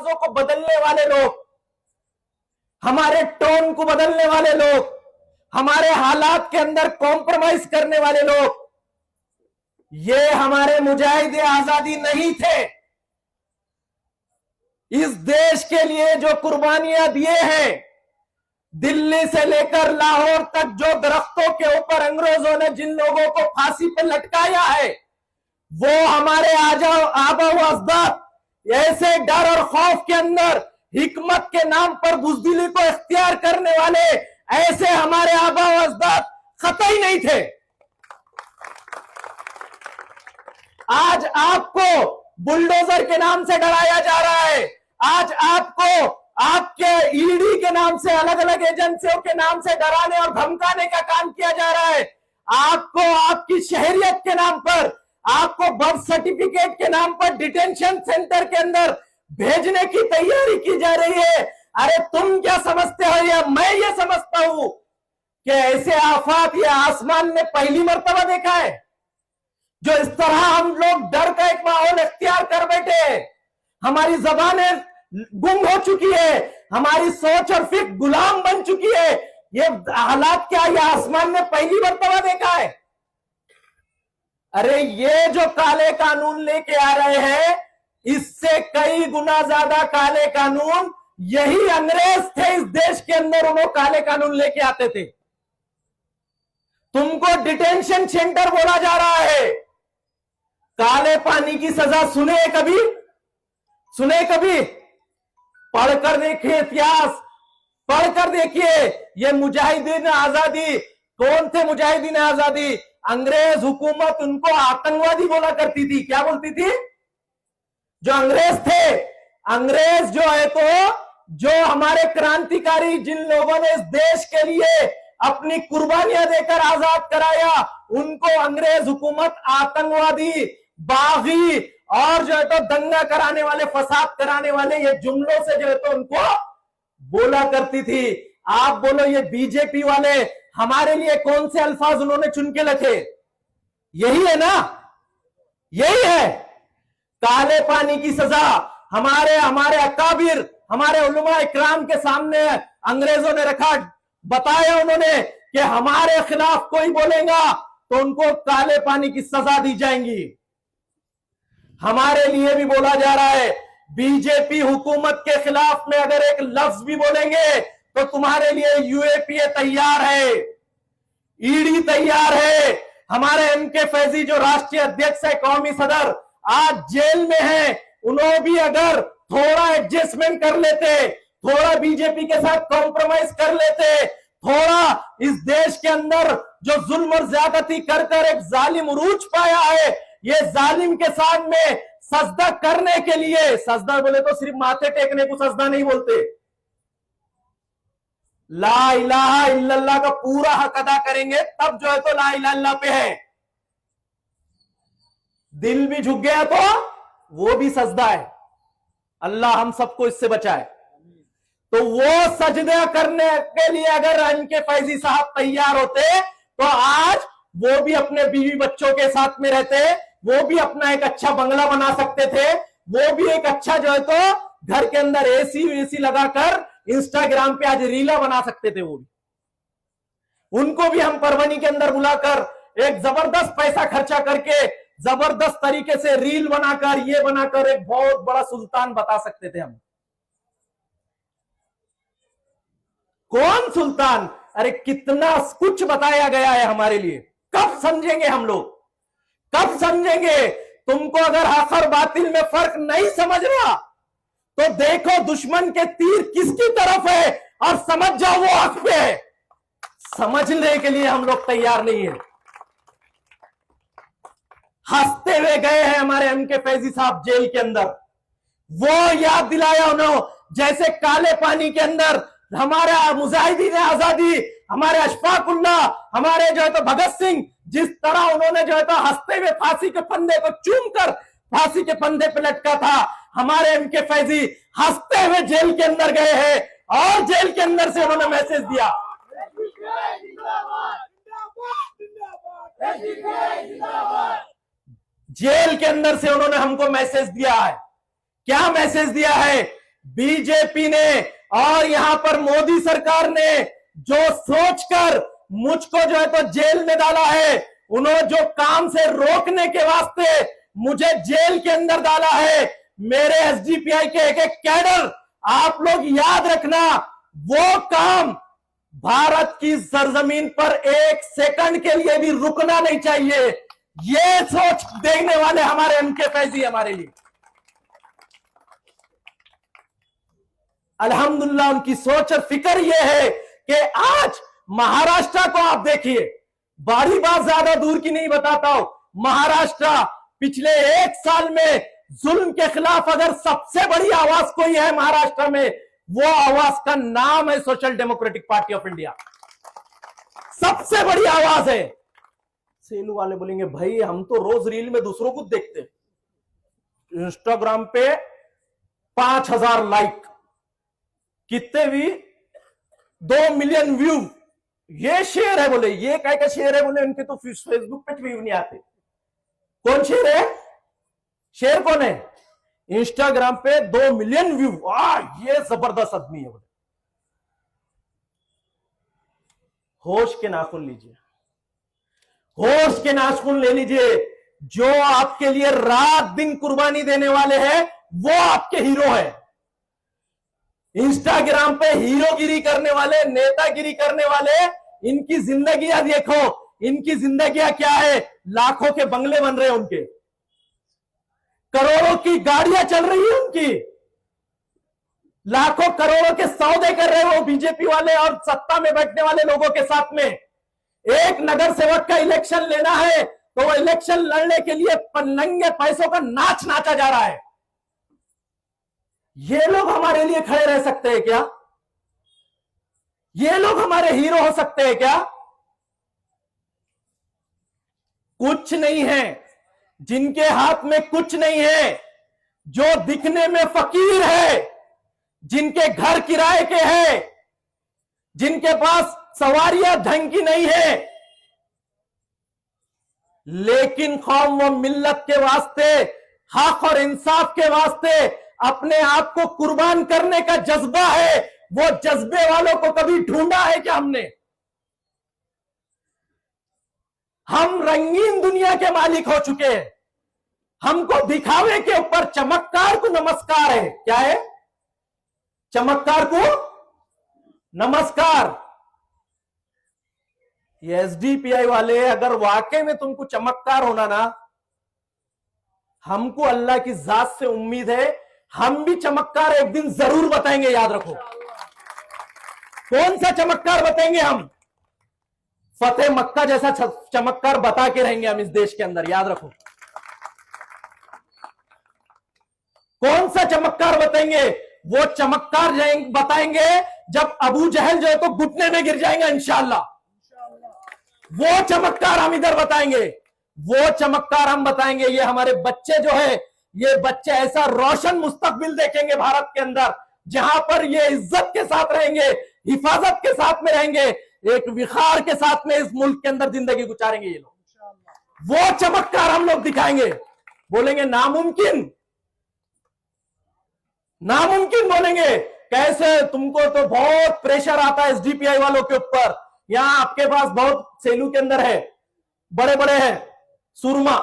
अल्फाजों को बदलने वाले लोग, हमारे टोन को बदलने वाले लोग, हमारे हालात के अंदर कॉम्प्रोमाइज करने वाले लोग, ये हमारे मुजाहिदे आजादी नहीं थे। इस देश के लिए जो कुर्बानियां दिए हैं, दिल्ली से लेकर लाहौर तक जो दरख्तों के ऊपर अंग्रेजों ने जिन लोगों को फांसी पर लटकाया है, वो हमारे आबा व अजदाद ऐसे डर और खौफ के अंदर हिकमत के नाम पर बुज़दिली को इख्तियार करने वाले ऐसे हमारे आबा व अजदाद कतई नहीं थे। आज आपको बुलडोजर के नाम से डराया जा रहा है, आज आपको आपके ईडी के नाम से, अलग अलग एजेंसियों के नाम से डराने और धमकाने का काम किया जा रहा है। आपको आपकी शहरियत के नाम पर, आपको बर्थ सर्टिफिकेट के नाम पर डिटेंशन सेंटर के अंदर भेजने की तैयारी की जा रही है। अरे तुम क्या समझते हो, या मैं ये समझता हूं कि ऐसे आफात ये आसमान ने पहली मर्तबा देखा है, जो इस तरह हम लोग डर का एक माहौल इख्तियार कर बैठे हैं। हमारी जबानें गुम हो चुकी है, हमारी सोच और फिक्र गुलाम बन चुकी है। ये हालात क्या ये आसमान ने पहली मर्तबा देखा है? अरे ये जो काले कानून लेके आ रहे हैं, इससे कई गुना ज्यादा काले कानून यही अंग्रेज थे इस देश के अंदर, उन्होंने काले कानून लेके आते थे। तुमको डिटेंशन सेंटर बोला जा रहा है, काले पानी की सजा सुने कभी? सुने कभी? पढ़कर देखिए इतिहास, पढ़कर देखिए ये मुजाहिदीन आजादी कौन थे। मुजाहिदीन आजादी, अंग्रेज हुकूमत उनको आतंकवादी बोला करती थी। क्या बोलती थी? जो अंग्रेज थे, अंग्रेज जो है तो जो हमारे क्रांतिकारी जिन लोगों ने इस देश के लिए अपनी कुर्बानियां देकर आजाद कराया, उनको अंग्रेज हुकूमत आतंकवादी, बागी और जो है तो दंगा कराने वाले, फसाद कराने वाले, ये जुमलों से जो है तो उनको बोला करती थी। आप बोलो ये बीजेपी वाले हमारे लिए कौन से अल्फाज उन्होंने चुन के रखे? यही है ना, यही है काले पानी की सजा। हमारे अकाबिर, हमारे उलमा इकराम के सामने अंग्रेजों ने रखा, बताया उन्होंने कि हमारे खिलाफ कोई बोलेगा तो उनको काले पानी की सजा दी जाएंगी। हमारे लिए भी बोला जा रहा है, बीजेपी हुकूमत के खिलाफ में अगर एक लफ्ज भी बोलेंगे तो तुम्हारे लिए यूएपीए तैयार है, ईडी तैयार है। हमारे एमके फैजी जो राष्ट्रीय अध्यक्ष है, कौमी सदर, आज जेल में है। उन्होंने भी अगर थोड़ा एडजस्टमेंट कर लेते, थोड़ा बीजेपी के साथ कॉम्प्रोमाइज कर लेते, थोड़ा इस देश के अंदर जो जुल्म और ज्यादती कर कर एक जालिम उरूज पाया है, ये जालिम के सामने सजदा करने के लिए, सजदा बोले तो सिर्फ माथे टेकने को सजदा नहीं बोलते, ला इलाहा इल्लल्लाह का पूरा हक अदा करेंगे तब जो है तो ला इलाहा इल्लल्लाह पे है। दिल भी झुक गया तो वो भी सजदा है। अल्लाह हम सबको इससे बचाए। तो वो सजदा करने के लिए अगर इनके फैजी साहब तैयार होते तो आज वो भी अपने बीवी बच्चों के साथ में रहते, वो भी अपना एक अच्छा बंगला बना सकते थे, वो भी एक अच्छा जो है तो घर के अंदर एसी लगाकर इंस्टाग्राम पे आज रीला बना सकते थे। वो भी, उनको भी हम परवनी के अंदर बुलाकर एक जबरदस्त पैसा खर्चा करके जबरदस्त तरीके से रील बनाकर, ये बनाकर एक बहुत बड़ा सुल्तान बता सकते थे हम। कौन सुल्तान? अरे कितना कुछ बताया गया है हमारे लिए। कब समझेंगे हम लोग? कब समझेंगे? तुमको अगर हक और बातिल में फर्क नहीं समझ रहा तो देखो दुश्मन के तीर किसकी तरफ है और समझ जाओ वो हक पे है। समझने के लिए हम लोग तैयार नहीं है। हंसते हुए गए हैं हमारे एमके फैजी साहब जेल के अंदर, वो याद दिलाया उन्होंने जैसे काले पानी के अंदर हमारे मुजाहिदीन आजादी, हमारे अशफाकुल्लाह, हमारे जो है तो भगत सिंह, जिस तरह उन्होंने जो है तो हंसते हुए फांसी के फंदे को चूम कर फांसी के फंदे पे लटका था, हमारे एमके फैजी हंसते हुए जेल के अंदर गए हैं और जेल के अंदर से उन्होंने मैसेज दिया। जेल के अंदर से उन्होंने हमको मैसेज दिया है। क्या मैसेज दिया है? बीजेपी ने और यहां पर मोदी सरकार ने जो सोचकर मुझको जो है तो जेल में डाला है, उन्होंने जो काम से रोकने के वास्ते मुझे जेल के अंदर डाला है, मेरे एसडीपीआई के एक एक कैडर, आप लोग याद रखना, वो काम भारत की सरजमीन पर एक सेकंड के लिए भी रुकना नहीं चाहिए। ये सोच देखने वाले हमारे एमके फैजी हमारे लिए अल्हम्दुलिल्लाह उनकी सोच और फिक्र यह है कि आज महाराष्ट्र को आप देखिए, बड़ी बात ज्यादा दूर की नहीं बताता हूं, महाराष्ट्र पिछले एक साल में जुल्म के खिलाफ अगर सबसे बड़ी आवाज कोई है महाराष्ट्र में, वो आवाज का नाम है social democratic party of India. सबसे बड़ी आवाज है। सेलू वाले बोलेंगे भाई हम तो रोज रील में दूसरों को देखते, इंस्टाग्राम पे 5000 लाइक, कितने भी 2 मिलियन व्यू, ये शेयर है बोले, ये काय का शेयर है बोले, उनके तो फेसबुक पे व्यू नहीं आते। कौन शेयर है? शेयर कौन है? इंस्टाग्राम पे 2 मिलियन व्यू, ये जबरदस्त आदमी है बोले। होश के नाखून लीजिए, होश के नाखून ले लीजिए। जो आपके लिए रात दिन कुर्बानी देने वाले हैं वो आपके हीरो है। इंस्टाग्राम पे हीरोगिरी करने वाले, नेतागिरी करने वाले, इनकी जिंदगियां देखो, इनकी जिंदगियां क्या है? लाखों के बंगले बन रहे हैं उनके, करोड़ों की गाड़ियां चल रही है उनकी, लाखों करोड़ों के सौदे कर रहे हो बीजेपी वाले और सत्ता में बैठने वाले लोगों के साथ में। एक नगर सेवक का इलेक्शन लेना है तो वो इलेक्शन लड़ने के लिए नंगे पैसों का नाच नाचा जा रहा है। ये लोग हमारे लिए खड़े रह सकते हैं क्या? ये लोग हमारे हीरो हो सकते हैं क्या? कुछ नहीं है, जिनके हाथ में कुछ नहीं है, जो दिखने में फकीर है, जिनके घर किराए के हैं, जिनके पास सवारियां ढंग की नहीं है, लेकिन कौम व मिल्लत के वास्ते, हक और इंसाफ के वास्ते अपने आप को कुर्बान करने का जज्बा है। वो जज्बे वालों को कभी ढूंढा है क्या हमने? हम रंगीन दुनिया के मालिक हो चुके हैं। हमको दिखावे के ऊपर चमत्कार को नमस्कार है। क्या है? चमत्कार को नमस्कार। ये एसडीपीआई वाले, अगर वाकई में तुमको चमत्कार होना ना, हमको अल्लाह की जात से उम्मीद है, हम भी चमत्कार एक दिन जरूर बताएंगे। याद रखो, कौन सा चमत्कार बताएंगे हम? फतेह मक्का जैसा चमत्कार बता के रहेंगे हम इस देश के अंदर। याद रखो, कौन सा चमत्कार बताएंगे? वो चमत्कार बताएंगे जब अबू जहल जो है तो घुटने में गिर जाएंगे इंशाअल्लाह। वो चमत्कार हम इधर बताएंगे, वो चमत्कार हम बताएंगे। ये हमारे बच्चे जो है, ये बच्चे ऐसा रोशन मुस्तकबिल देखेंगे भारत के अंदर, जहां पर ये इज्जत के साथ रहेंगे, हिफाजत के साथ में रहेंगे, एक विखार के साथ में इस मुल्क के अंदर जिंदगी गुजारेंगे ये लोग। वो चमत्कार हम लोग दिखाएंगे। बोलेंगे नामुमकिन, नामुमकिन बोलेंगे। कैसे? तुमको तो बहुत प्रेशर आता है एसडीपीआई वालों के ऊपर। यहां आपके पास बहुत सेलू के अंदर है, बड़े बड़े हैं सुरमा,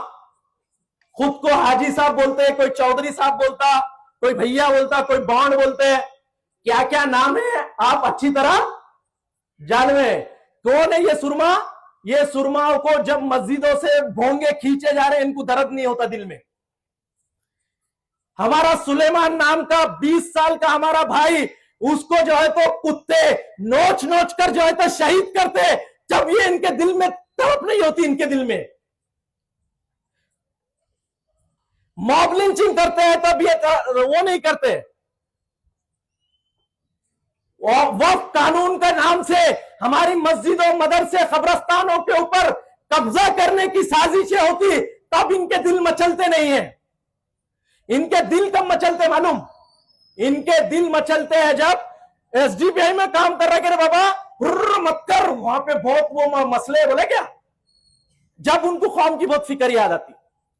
खुद को हाजी साहब बोलते हैं, कोई चौधरी साहब बोलता, कोई भैया बोलता, कोई बॉन्ड बोलते हैं, क्या क्या नाम है आप अच्छी तरह जानवे। कौन है ये सुरमा? ये सुरमाओं को जब मस्जिदों से भोंगे खींचे जा रहे हैं, इनको दर्द नहीं होता दिल में। हमारा सुलेमान नाम का 20 साल का हमारा भाई, उसको जो है तो कुत्ते नोच नोच कर जो है तो शहीद करते, जब ये इनके दिल में तड़प नहीं होती, इनके दिल में मॉब लिंचिंग करते हैं, तब ये वो नहीं करते। वक्फ कानून का नाम से हमारी मस्जिदों, मदरसे, कब्रस्तानों के ऊपर कब्जा करने की साजिशें होती, तब इनके दिल मचलते नहीं है। इनके दिल कब मचलते मालूम? इनके दिल मचलते हैं जब एसडीपीआई में काम कर रहे, बाबा मत कर, वहां पे बहुत वो मसले बोले क्या, जब उनको कौम की बहुत फिक्र याद आती।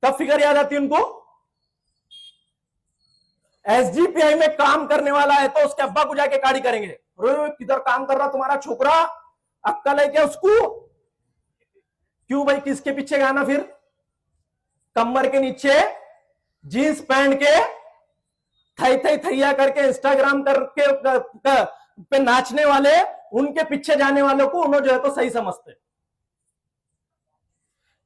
कब फिक्र याद आती उनको? एसडीपीआई में काम करने वाला है तो उसके अब्बा को जाके गाड़ी करेंगे, किधर काम कर रहा तुम्हारा छोकरा, अक्कल है क्या उसको? क्यों भाई, किसके पीछे गाना? फिर कमर के नीचे जींस पहन के थई थई थैया करके इंस्टाग्राम करके पे नाचने वाले, उनके पीछे जाने वालों को उन्होंने जो है तो सही समझते।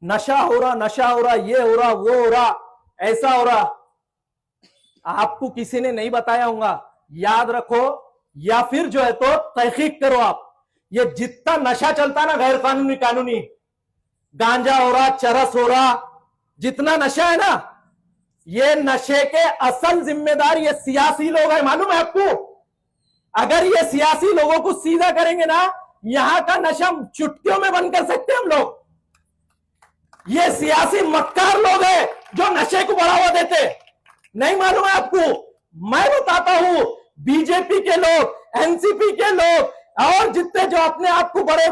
नशा हो रहा, नशा हो रहा, ये हो रहा, वो हो रहा, ऐसा हो रहा, आपको किसी ने नहीं बताया होगा, याद रखो, या फिर जो है तो तहकीक करो आप। ये जितना नशा चलता ना गैर कानूनी कानूनी, गांजा हो रहा, चरस हो रहा, जितना नशा है ना, ये नशे के असल जिम्मेदार ये सियासी लोग हैं, मालूम है आपको? अगर ये सियासी लोगों को सीधा करेंगे ना, यहां का नशा चुटकियों में बंद कर सकते हैं हम लोग। ये सियासी मक्कार लोग हैं जो नशे को बढ़ावा देते। नहीं मालूम है आपको? मैं बताता हूं, बीजेपी के लोग, एनसीपी के लोग और जितने जो अपने आप को बड़े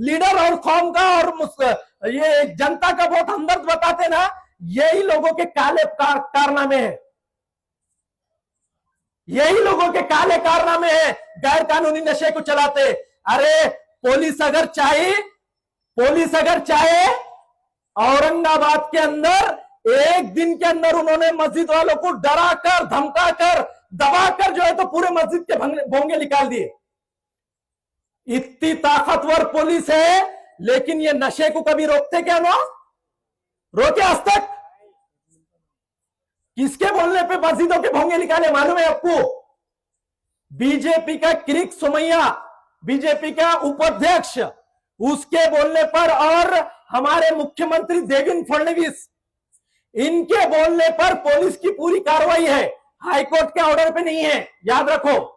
लीडर और कौम का और ये जनता का बहुत हमदर्द बताते ना, यही लोगों के काले कारनामे हैं, यही लोगों के काले कारनामे हैं, गैर कानूनी नशे को चलाते। अरे पुलिस अगर चाहे औरंगाबाद के अंदर एक दिन के अंदर उन्होंने मस्जिद वालों को डराकर, धमकाकर, दबाकर जो है तो पूरे मस्जिद के भोंगे निकाल दिए। इतनी ताकतवर पुलिस है, लेकिन ये नशे को कभी रोकते क्या? ना रोके आज तक? किसके बोलने पे मस्जिदों के भोंगे निकाले मालूम है आपको? बीजेपी का क्रिक सुमैया, बीजेपी का उपाध्यक्ष, उसके बोलने पर, और हमारे मुख्यमंत्री देवेंद्र फडणवीस, इनके बोलने पर पुलिस की पूरी कार्रवाई है, हाईकोर्ट के ऑर्डर पे नहीं है। याद रखो,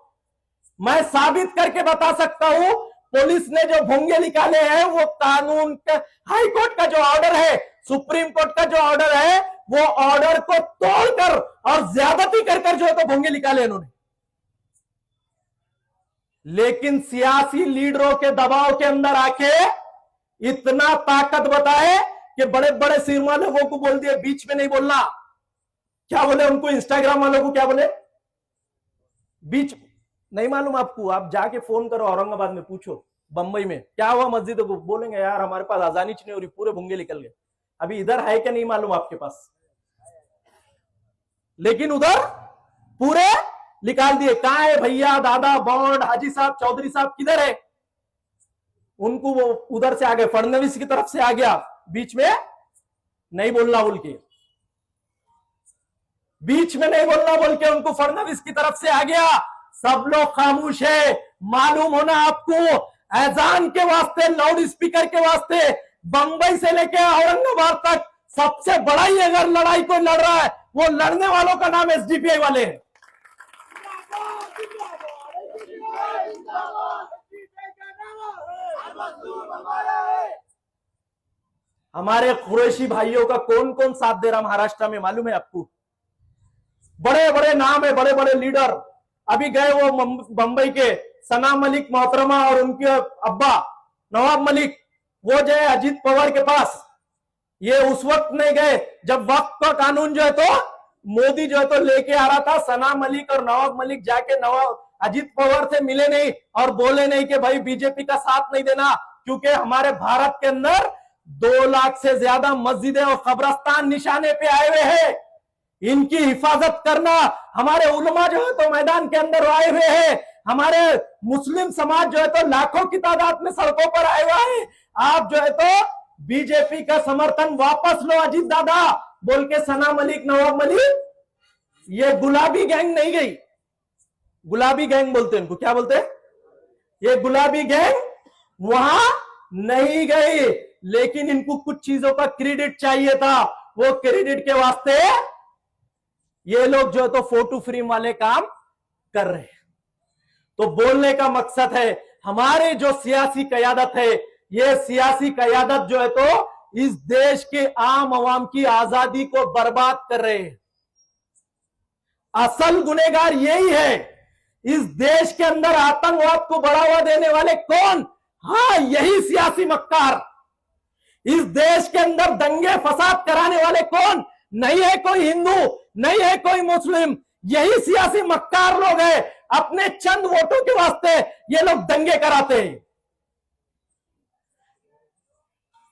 मैं साबित करके बता सकता हूं, पुलिस ने जो भोंगे निकाले हैं वो कानून का, हाईकोर्ट का जो ऑर्डर है, सुप्रीम कोर्ट का जो ऑर्डर है, वो ऑर्डर को तोड़कर और ज्यादती कर जो है तो भोंगे निकाले इन्होंने। लेकिन सियासी लीडरों के दबाव के अंदर आके इतना ताकत बताए कि बड़े बड़े सिरमा लोगों को बोल दिए बीच में नहीं बोलना। क्या बोले उनको? इंस्टाग्राम वालों को क्या बोले? बीच नहीं मालूम आपको? आप जाके फोन करो, औरंगाबाद में पूछो, बंबई में क्या हुआ मस्जिदों को, बोलेंगे यार हमारे पास आजानी नहीं हो रही, पूरे भोंगे निकल गए। अभी इधर है क्या नहीं मालूम आपके पास, लेकिन उधर पूरे निकाल दिए। कहां है भैया, दादा, बॉन्ड, हाजी साहब, चौधरी साहब किधर है? उनको वो उधर से आ गए, फडणवीस की तरफ से आ गया, बीच में नहीं बोलना बोल के, बीच में नहीं बोलना बोल के उनको फडणवीस की तरफ से आ गया। सब लोग खामोश है। मालूम होना आपको, अजान के वास्ते, लाउड स्पीकर के वास्ते बंबई से लेके औरंगाबाद तक सबसे बड़ा ही अगर लड़ाई कोई लड़ रहा है, वो लड़ने वालों का नाम एसडीपीआई वाले हैं। हमारे कुरैशी भाइयों का कौन कौन साथ दे रहा महाराष्ट्र में मालूम है आपको? बड़े बड़े नाम है, बड़े बड़े लीडर। अभी गए वो बंबई के सना मलिक मोहतरमा और उनके अब्बा नवाब मलिक, वो जो है अजीत पवार के पास। ये उस वक्त नहीं गए जब वक्त का कानून जो है तो मोदी जो है तो लेके आ रहा था। सना मलिक और नवाब मलिक जाके नवाब अजीत पवार से मिले नहीं और बोले नहीं कि भाई बीजेपी का साथ नहीं देना, क्योंकि हमारे भारत के अंदर 2 लाख से ज्यादा मस्जिदें और कब्रस्तान निशाने पे आए हुए हैं, इनकी हिफाजत करना। हमारे उलमा जो है तो मैदान के अंदर आए हुए हैं, हमारे मुस्लिम समाज जो है तो लाखों की तादाद में सड़कों पर आए हुआ है। आप जो है तो बीजेपी का समर्थन वापस लो अजीत दादा बोल के सना मलिक, नवाब मलिक, ये गुलाबी गैंग नहीं गई। गुलाबी गैंग बोलते हैं इनको, क्या बोलते हैं? ये गुलाबी गैंग वहां नहीं गई, लेकिन इनको कुछ चीजों का क्रेडिट चाहिए था। वो क्रेडिट के वास्ते ये लोग जो है तो फोटो फ्रेम वाले काम कर रहे हैं। तो बोलने का मकसद है, हमारे जो सियासी कयादत है, ये सियासी कयादत जो है तो इस देश के आम आवाम की आजादी को बर्बाद कर रहे हैं। असल गुनहगार यही है। इस देश के अंदर आतंकवाद को बढ़ावा देने वाले कौन? हाँ, यही सियासी मक्कार। इस देश के अंदर दंगे फसाद कराने वाले कौन? नहीं है कोई हिंदू, नहीं है कोई मुस्लिम, यही सियासी मक्कार लोग हैं, अपने चंद वोटों के वास्ते ये लोग दंगे कराते हैं।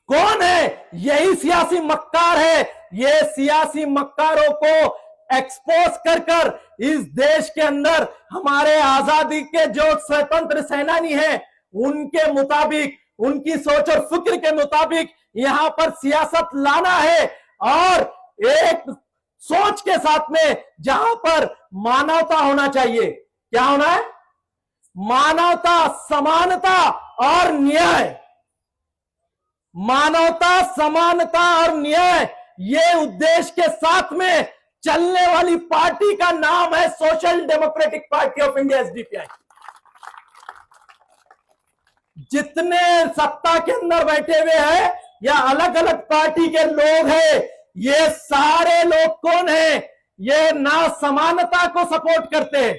कौन है? यही सियासी मक्कार है। ये सियासी मक्कारों को एक्सपोज कर कर इस देश के अंदर हमारे आजादी के जो स्वतंत्र सेनानी हैं उनके मुताबिक, उनकी सोच और फिक्र के मुताबिक यहां पर सियासत लाना है, और एक सोच के साथ में जहां पर मानवता होना चाहिए। क्या होना है? मानवता, समानता और न्याय। मानवता, समानता और न्याय, ये उद्देश्य के साथ में चलने वाली पार्टी का नाम है social democratic party of India, SDPI. जितने सत्ता के अंदर बैठे हुए हैं या अलग अलग पार्टी के लोग हैं, ये सारे लोग कौन है? ये ना समानता को सपोर्ट करते हैं,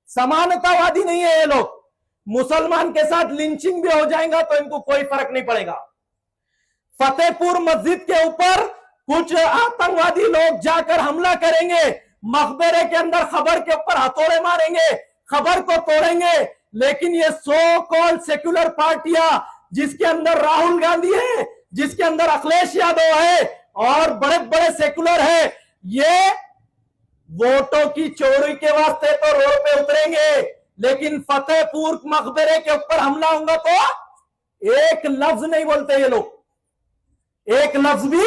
समानतावादी नहीं है ये लोग। मुसलमान के साथ लिंचिंग भी हो जाएगा तो इनको कोई फर्क नहीं पड़ेगा। फतेहपुर मस्जिद के ऊपर कुछ आतंकवादी लोग जाकर हमला करेंगे, मकबरे के अंदर खबर के ऊपर हथौड़े मारेंगे, खबर को तोड़ेंगे, लेकिन ये सो कॉल्ड सेक्युलर पार्टियां जिसके अंदर राहुल गांधी है, जिसके अंदर अखिलेश यादव है और बड़े बड़े सेक्युलर है, ये वोटों की चोरी के वास्ते तो रोड पे उतरेंगे, लेकिन फतेहपुर मकबरे के ऊपर हमला होगा तो एक लफ्ज नहीं बोलते ये लोग, एक लफ्ज भी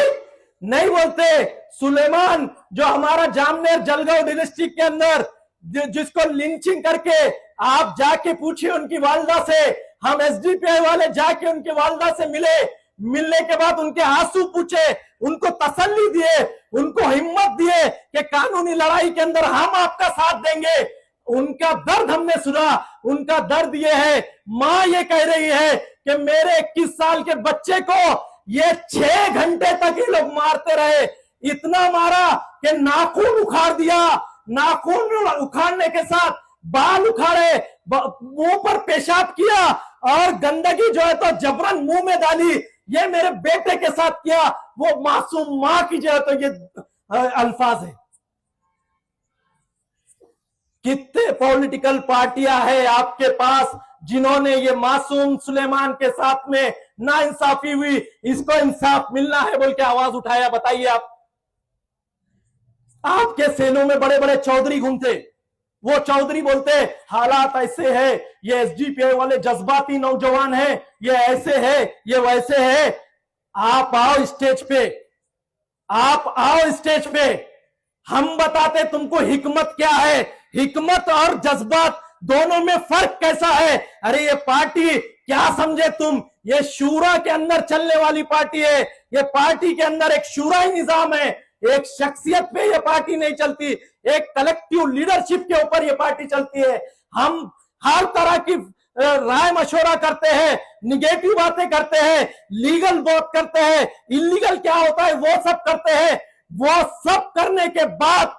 नहीं बोलते। सुलेमान जो हमारा जामनेर जलगांव डिस्ट्रिक्ट के अंदर जिसको लिंचिंग करके, आप जाके पूछिए उनकी वालदा से, हम एसडीपीआई वाले जाके उनकी वालदा से मिले, मिलने के बाद उनके आंसू पूछे, उनको तसल्ली दिए, उनको हिम्मत दिए कि कानूनी लड़ाई के अंदर हम आपका साथ देंगे। उनका दर्द हमने सुना, उनका दर्द ये है, मां ये कह रही है कि मेरे 21 साल के बच्चे को ये 6 घंटे तक ये लोग मारते रहे, इतना मारा कि नाखून उखाड़ दिया, नाखून उखाड़ने के साथ बाल उखाड़े, मुंह पर पेशाब किया और गंदगी जो है तो जबरन मुंह में डाली। ये मेरे बेटे के साथ किया, वो मासूम मां की जो है तो ये अल्फाज है। कितने पॉलिटिकल पार्टियां हैं आपके पास जिन्होंने ये मासूम सुलेमान के साथ में नाइंसाफी हुई, इसको इंसाफ मिलना है बोल के आवाज उठाया? बताइए आप। आपके सेलों में बड़े बड़े चौधरी घूमते, वो चौधरी बोलते हालात ऐसे है, ये एसडीपीआई वाले जज्बाती नौजवान हैं, ये ऐसे है, ये वैसे है। आप आओ स्टेज पे, आप आओ स्टेज पे, हम बताते तुमको हिकमत क्या है, हिकमत और जज्बात दोनों में फर्क कैसा है। अरे ये पार्टी क्या समझे तुम, ये शूरा के अंदर चलने वाली पार्टी है, ये पार्टी के अंदर एक शूराई निजाम है, एक शख्सियत पे ये पार्टी नहीं चलती, एक कलेक्टिव लीडरशिप के ऊपर ये पार्टी चलती है। हम हर तरह की राय मशवरा करते हैं, निगेटिव बातें करते हैं, लीगल बात करते हैं, इलीगल क्या होता है वो सब करते हैं। वो सब करने के बाद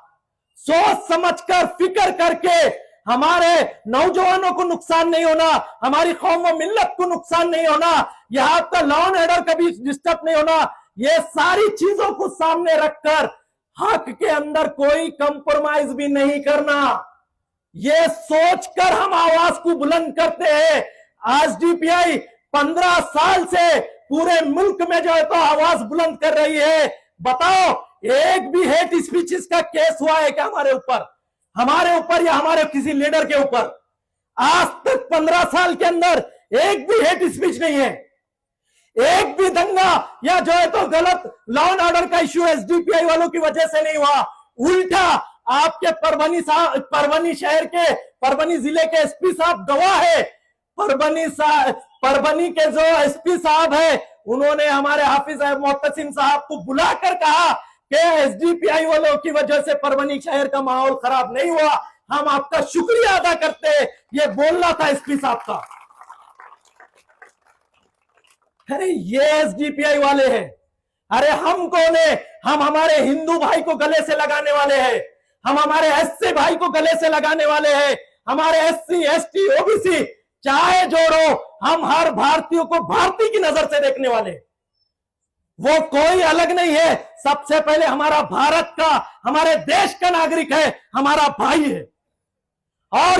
सोच समझकर फिक्र करके हमारे नौजवानों को नुकसान नहीं होना, हमारी कौम व मिल्लत को नुकसान नहीं होना, यहां का लॉ एंड ऑर्डर कभी डिस्टर्ब नहीं होना, ये सारी चीजों को सामने रखकर हक के अंदर कोई कंप्रोमाइज भी नहीं करना, ये सोचकर हम आवाज को बुलंद करते हैं। एसडीपीआई 15 साल से पूरे मुल्क में जो है तो आवाज बुलंद कर रही है। बताओ, एक भी हेट स्पीचेस का केस हुआ है क्या हमारे ऊपर या हमारे किसी लीडर के ऊपर? आज तक 15 साल के अंदर एक भी हेट स्पीच नहीं है, एक भी दंगा या जो है तो गलत लॉ एंड ऑर्डर का इश्यू एसडीपीआई वालों की वजह से नहीं हुआ। उल्टा आपके परभनी शहर के, परभनी जिले के एसपी साहब गवाह है। परभनी के जो एसपी साहब है उन्होंने हमारे हाफिज मोहतसिम साहब को बुलाकर कहा कि एसडीपीआई वालों की वजह से परभनी शहर का माहौल खराब नहीं हुआ, हम आपका शुक्रिया अदा करते हैं। ये बोलना था एसपी साहब का। अरे ये एसडीपीआई वाले हैं। अरे हम कौन है? हम हमारे हिंदू भाई को गले से लगाने वाले हैं, हम हमारे एससी भाई को गले से लगाने वाले हैं, हमारे एससी एसटी ओबीसी चाहे जोड़ो, हम हर भारतीयों को भारतीय की नजर से देखने वाले। वो कोई अलग नहीं है, सबसे पहले हमारा भारत का, हमारे देश का नागरिक है, हमारा भाई है। और